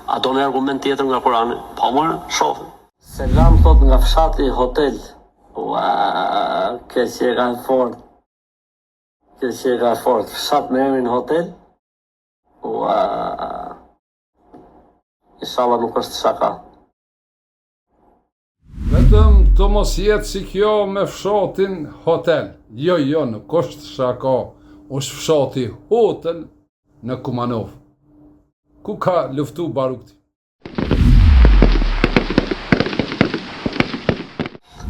A do një argument tjetër nga Kurani? Po mërë, shofë. Selam thot nga fshati hotel. Ua, ke që e kanë fort. Ke që e kanë fort. Fshat me emrin hotel. Ua, inshallah nuk është shaka. Vetëm të mos jetë si kjo me fshatin hotel. Jo, nuk është shaka, është fshati hotel në Kumanov. Ku ka luftu Barukti?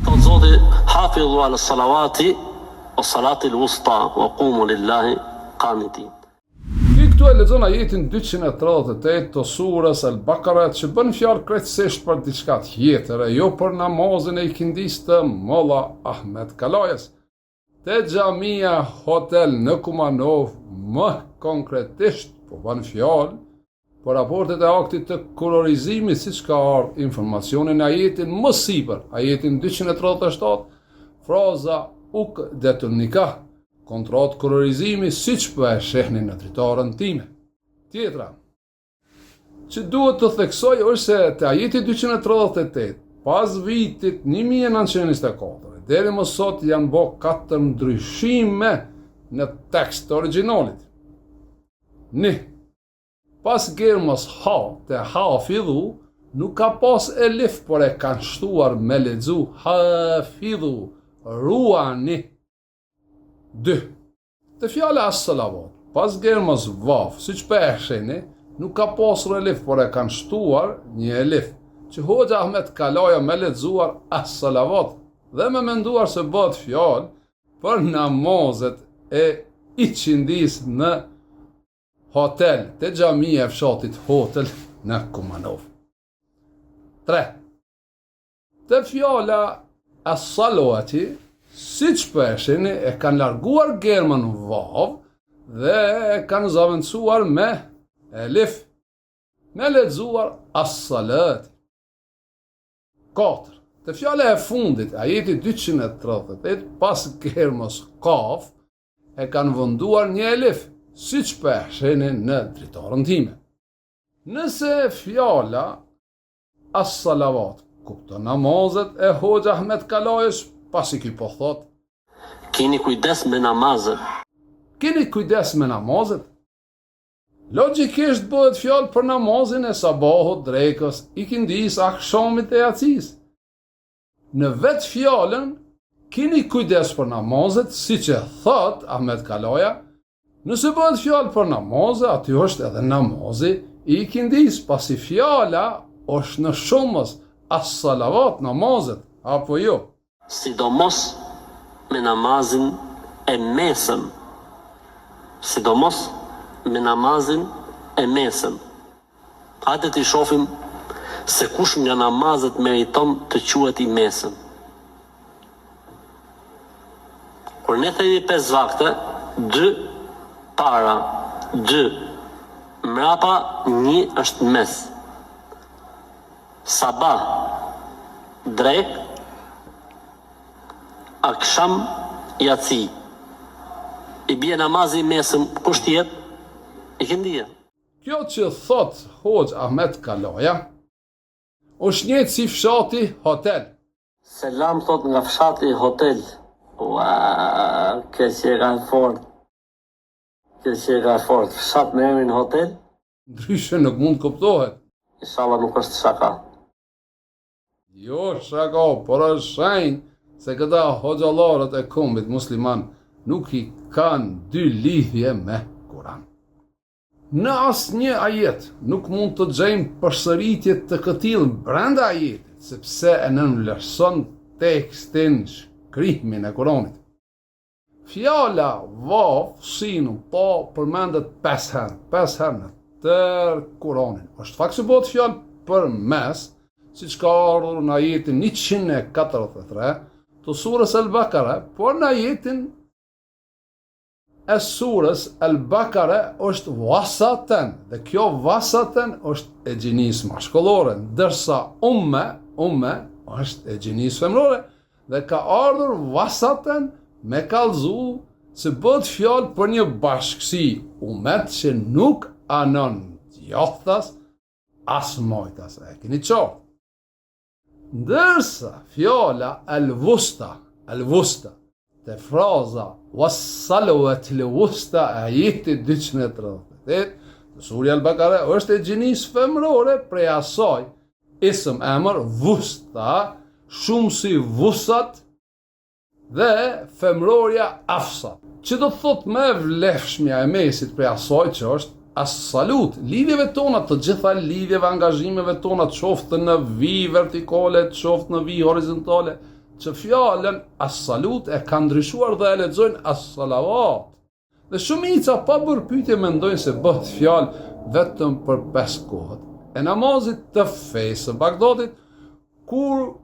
Thotë Zoti, hafidhu ala salawati o salati l-wusta wa qumu lillahi qanitin. Këtu e lexon ajetin 238 të surës Al-Baqara që bën fjalë krejtësisht për diçka tjetër, jo për namazin e ikindis të Molla Ahmet Kalajës. Te xhamia hotel në Kumanov, më konkretisht po bën fjalë për raportet e aktit të kolorizimit, siç ka ardhur informacioni në ajetin më sipër, ajetin 237, fraza uqdatun nikah, kontratë kolorizimi, siç po e shehni në dritarën time. Tjetra, që duhet të theksoj është se te ajeti 238, pas vitit 1924, deri më sot janë bë 4 ndryshime në tekst të originalit. Pas gërmës ha te hafidhu, nuk ka pas elif, por e kanë shtuar me lexu hafidhu, ruani. 2. Te fjala as-salavat, pas gërmës vav, siç po e shehni, nuk ka pasur elif, por e kanë shtuar një elif, që Hoxha Ahmet Kalaja me lexuar as-salavat dhe me menduar se bëhet fjalë për namazet e iqindis në hotel, te xhamia e fshatit hotel në Kumanov. 3. Te fjala as-salawati, siç po e shihni, e kanë larguar gërmën vav dhe e kanë zaventësuar me elif, me lexuar as-salat. 4. Te fjala e fundit, ajeti 238, pas gërmës kaf, e kanë venduar një elif, siç po e shihni në dritarën time. Nëse fjala as-salavat kupton namazet e Hoxha Ahmet Kalajës, pasi ky po thot, keni kujdes me namazet. Keni kujdes me namazet? Logjikisht bëhet fjalë për namazin e sabahut, drekës, ikindis, akşamit e yacis. Në vetë fjalën, keni kujdes për namazet, siç e thot Ahmet Kalaja, nëse bëhet fjalë për namazet, aty është edhe namazi i ikindis, pasi fjala është në shumës as-salavat, namazet, apo jo? Sidomos me namazin e mesëm. Sidomos me namazin e mesëm. Hajde t'i shohim se kush nga namazet meriton të quhet i mesëm. Kur ne themi 5 vakte, 2 para, 2 mrapa, 1 është mes. Sabah, drek, akşam, yaci. I bie namazi i mesëm, kush tjetë? Ikindia. Kjo që thot Hoxha Ahmet Kalaja, është njëjtë si fshati hotel. Selam thot nga fshati hotel. Ua, ke që e kanë fort. Ke që e kanë fort. Fshat me emrin hotel. Ndryshe nuk mund kuptohet. Inshallah nuk është shaka. Jo shaka, por është shenjë se këta hoxhallarët e kombit musliman nuk i kanë dy lidhje me Kur'an. Në asnjë ajet nuk mund të gjejmë përsëritje të këtillë brenda ajetit, sepse e nënvlerëson tekstin, shkrimin e Kur'anit. Fjala vav, sinun, ta përmendet 5 herë në tërë Kur'anin. Është fakt se bëhet fjalë për mes, siç ka ardhur në ajetin 143 të surës Al-Baqara, por në ajetin e surës Al-Baqara është wasaten, dhe kjo wasaten është e gjinis mashkullore, ndërsa umme është e gjinis femrore, dhe ka ardhur wasaten me kallëzu se bëhet fjalë për një bashkësi ummet që nuk anon djathtas, as mojtas, e keni qartë. Ndërsa fjala al-wusta, te fraza was-salawat al-wusta ajeti 238, Surja al-Bakara është e gjinisë femërore prej asaj ism emër wusta, shumë si vusat dhe femërorja afsat, që do thot me vlefshmja e mesit prej asaj që është as-salut, lidhjeve tona, të gjitha lidhjeve, angazhimeve tona, qoftë në vijë vertikale, qoftë në vijë horizontale, që fjalën as-salut e ka ndryshuar dhe e lexojnë as-salavat. Dhe shumica pa bërë pyetje mendojnë se bëhet fjalë vetëm për 5 kohët e namazit të fesë së Bagdadit, kur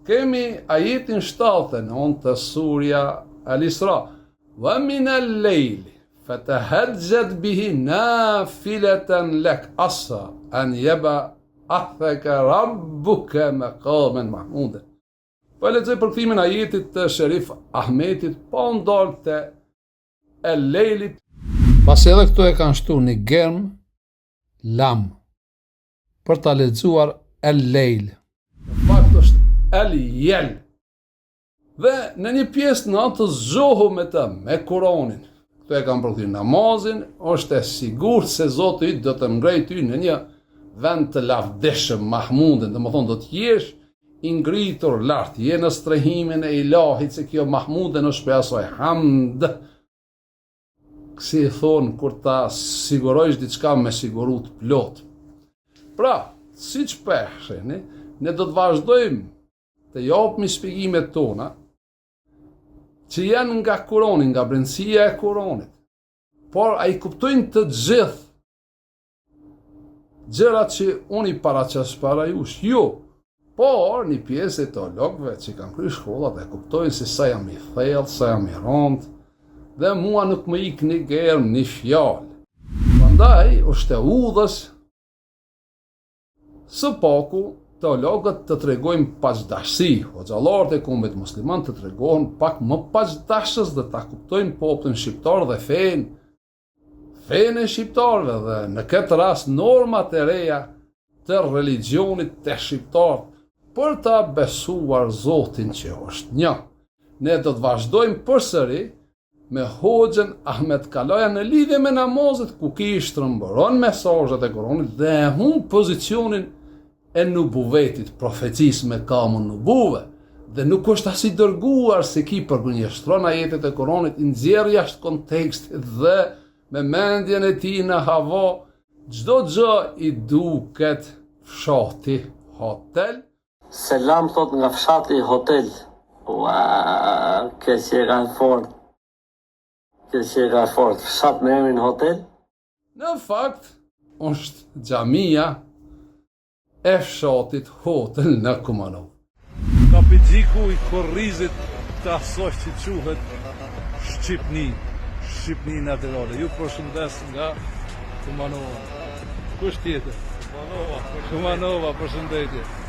kemi ajetin 79 të surja Al-Isra, wa min al-lejli fatahajjad bihi nafilatan lak asa an yab'athaka rabbuka maqaman mahmuda. Po lexoj përkthimin e ajetit të Sherif Ahmetit, pa ndalë te el-lejlit. Pasi edhe këtu e kanë shtu një germ lam për ta lexuar el-lejl. Në fakt është el-jel. Dhe në një pjesë në atë zgjohu me të, me Kur'anin. Këtu e kanë përkthyer namazin, është e sigurt se Zoti yt do të ngrej ty në një vend të lavdeshëm mahmudin, domethënë do të jesh i ngritur lart, je në strehimin e ilahit, se kjo mahmudin është për asaj hamd. Si i thonë, kur ta sigurojsh diçka me sigurut plot. Pra, si që pesheni, ne do të vazhdojmë të japëmi shpjegimet tona, që janë nga Kurani, nga brendësia e Kuranit, por a i kuptojnë të gjithë gjërat që unë i paraqes para jush. Jo, por një pjesë e teologëve që kanë kryer shkollat e kuptojnë se sa jam i thellë, sa jam i rëndë, dhe mua nuk më ik një germ, një fjalë. Prandaj është e udhës së paku teologët të tregojnë paqdashësi, hoxhallarët e kombit musliman të tregojnë pak më paqdashës dhe ta kuptojnë popullin shqiptar dhe fenë e shqiptarëve dhe në këtë rast normat e reja të religionit të shqiptar për ta besuar Zotin që është një. Ne do të vazhdojmë përsëri me Hoxhën Ahmet Kalaja në lidhje me namazet, ku ki shtrëmbëron mesazhet e Kuranit dhe e humb pozicionin e nubuvetit, profecisë me kamën nubuve, dhe nuk është as i dërguar se ki përgënjeshtron ajetet e Kuranit, i nxjerr jashtë kontekstit dhe me mendjen e tij në hava, çdo gjë i duket fshati hotel. Selam thot nga fshati hotel. Ua, ke qeran fort. Fshat me emrin hotel? Në fakt, është xhamia e fshatit hotel në Kumanov. Kapixiku i korrizit të asoj që quhet Shqipni natyrale. Ju përshëndes nga Kumanova. Kush tjetër? Kumanova, përshëndetje.